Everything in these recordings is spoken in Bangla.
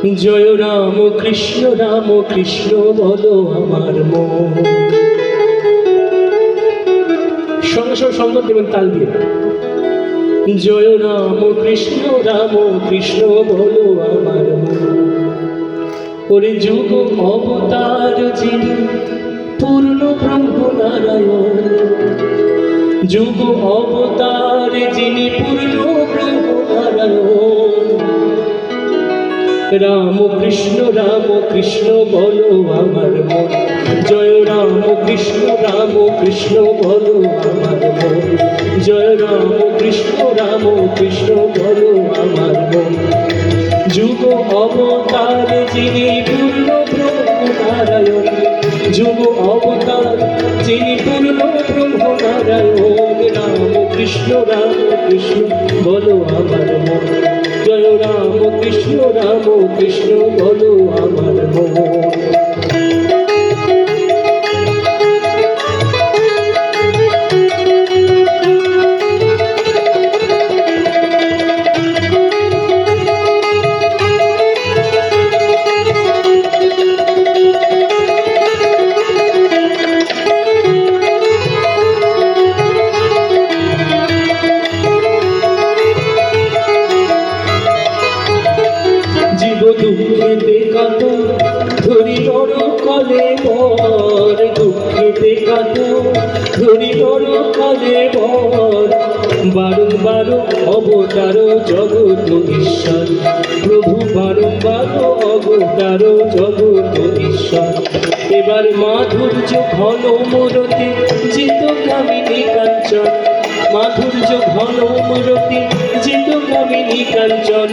জয় রাম কৃষ্ণ বলো আমার মন। সঙ্গে সঙ্গে সঙ্গত দেবেন তাল দিয়ে। জয় রাম কৃষ্ণ বলো আমার মন। ওরে যুগ অবতার যিনি পূর্ণ ব্রহ্ম নারায়ণ, যুগ অবতার যিনি পূর্ণ ব্রহ্ম নারায়ণ। রাম কৃষ্ণ বলো আমার মন। জয় রাম কৃষ্ণ বলো আমার মন। জয় রাম কৃষ্ণ বলো আমার মন। যুগ অবতার যিনি পূর্ণ ব্রহ্ম নারায়ণ, যুগ অবতার যিনি পূর্ণ ব্রহ্ম নারায়ণ। রাম কৃষ্ণ বলো আমার মন। জয় রাম কৃষ্ণ বলো আমার মন। দুঃখেতে কাতর ধরি বড় কলে বর, দুঃখেতে কাতর ধরি বড় কলে বর। বারংবার অবতার জগৎ ঈশ্বর, প্রভু বারংবার অবতার জগৎ ঈশ্বর। এবার মাধুর্য ঘন মোরতে জিত কামিনী কাঞ্চন, মাধুর্য ঘন মোরতে জিত কামিনী কাঞ্চন।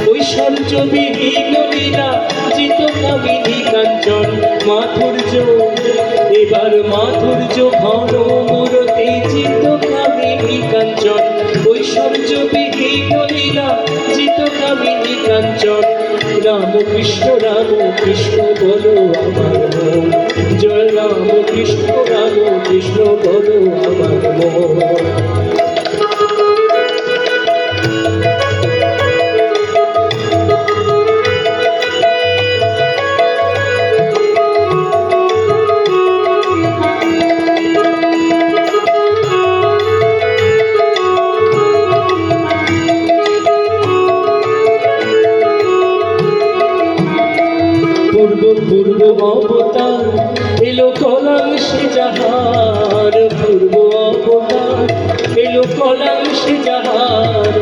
ঐশ্বর্য বিহীন লীলা জিত কামিনী কাঞ্চন। মাধুর্য এবার মাধুর্য ঘন মোরতে জিত কামিনী কাঞ্চন। ঐশ্বর্য বিহীন লীলা জিত কামিনী কাঞ্চন। রাম কৃষ্ণ বলো আমার মন। জয় রাম কৃষ্ণ বলো আমার মন। পূর্ব অবতার এলো কলাংশে যাহার, পূর্ব অবতার এলো কলাংশে যাহার।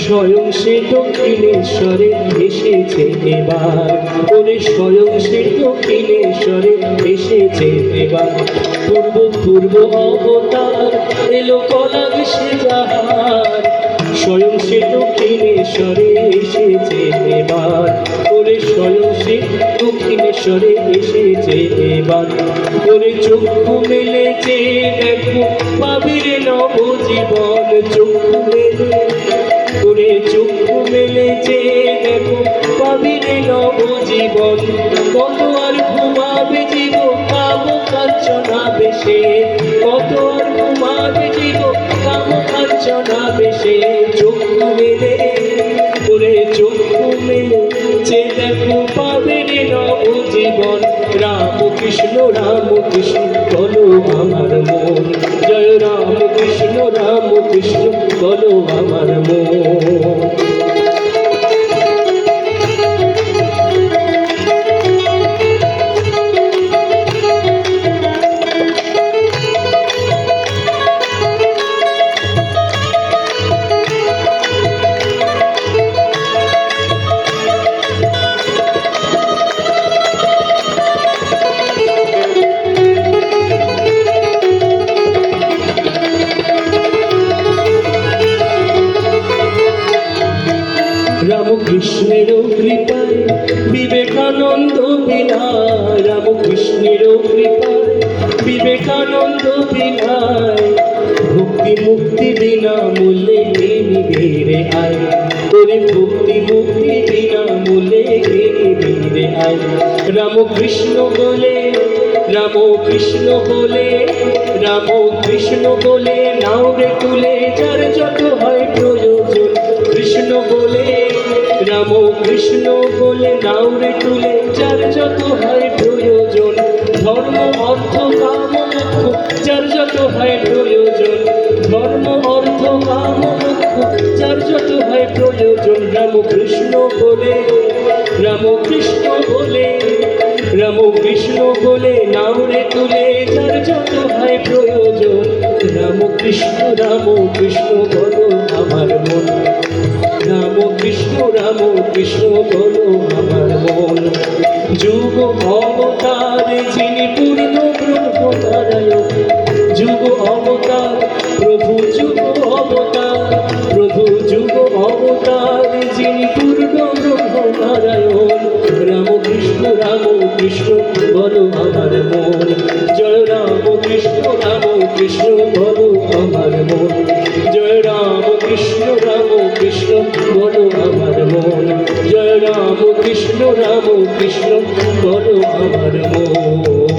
স্বয়ং সে দক্ষিণেশ্বরে এসেছে এবার, ওরে স্বয়ং সে দক্ষিণেশ্বরে এসেছে এবার। পূর্ব অবতার এলো কলাংশে যাহার, স্বয়ং সে দক্ষিণেশ্বরে এসেছে এবার। ওরে স্বয়ং সে দক্ষিণেশ্বরে এসেছে এবার। ওরে চক্ষু মেলেছে দেখো পাবির নবজীবন, চক্ষু মেলে ওরে চক্ষু মেলেছে দেখো পাবির নবজীবন। কত আর ঘুমাবে জীব কাম কাঞ্চনা বেশে, কত আর ঘুমাবে জীব কাম কাঞ্চনা বেশে। চক্ষু মেলে ওরে চক্ষু মেলেছে দেখো পাবির নবজীবন। রাম কৃষ্ণ বলো আমার মন। জয় রাম কৃষ্ণ বলো আমার মন। রামকৃষ্ণের কৃপায় বিবেকানন্দ বিনায়, রামকৃষ্ণের কৃপায় বিবেকানন্দ বিনায়। ভক্তি মুক্তি বিনা মূল্যে নিবিড়ে আয়, তোরে ভক্তি মুক্তি বিনা মূল্যে নিবিড়ে আয়। রামকৃষ্ণ বলে রামকৃষ্ণ বলে নাও রে তুলে যার যত হয় প্রয়োজন। কৃষ্ণ বলে রাম কৃষ্ণ কৃষ্ণ বলে নাও রে তুলে যার যত হয় প্রয়োজন ধর্ম অর্থ কাম মোক্ষ যার যত হয় প্রয়োজন ধর্ম অর্থ কাম মোক্ষ যার যত হয় প্রয়োজন রামকৃষ্ণ বলে রামকৃষ্ণ বলে রামকৃষ্ণ বলে নাও রে তুলে যার যত হয় প্রয়োজন রামকৃষ্ণ রামকৃষ্ণ বলো আমার মন রামকৃষ্ণ রামকৃষ্ণ বলো আমার মন যুগ অবতারে যিনি পূর্ণ ব্রহ্ম নারায়ণ যুগ অবতার প্রভু যুগ অবতার প্রভু যুগ অবতার যিনি পূর্ণ ব্রহ্ম নারায়ণ রামকৃষ্ণ রামকৃষ্ণ বলো আমার মন জয় রামকৃষ্ণ রামকৃষ্ণ বলো আমার মন জয় রামকৃষ্ণ রামকৃষ্ণ বলো আমার মন জয় রামকৃষ্ণ রামকৃষ্ণ বলো আমার মন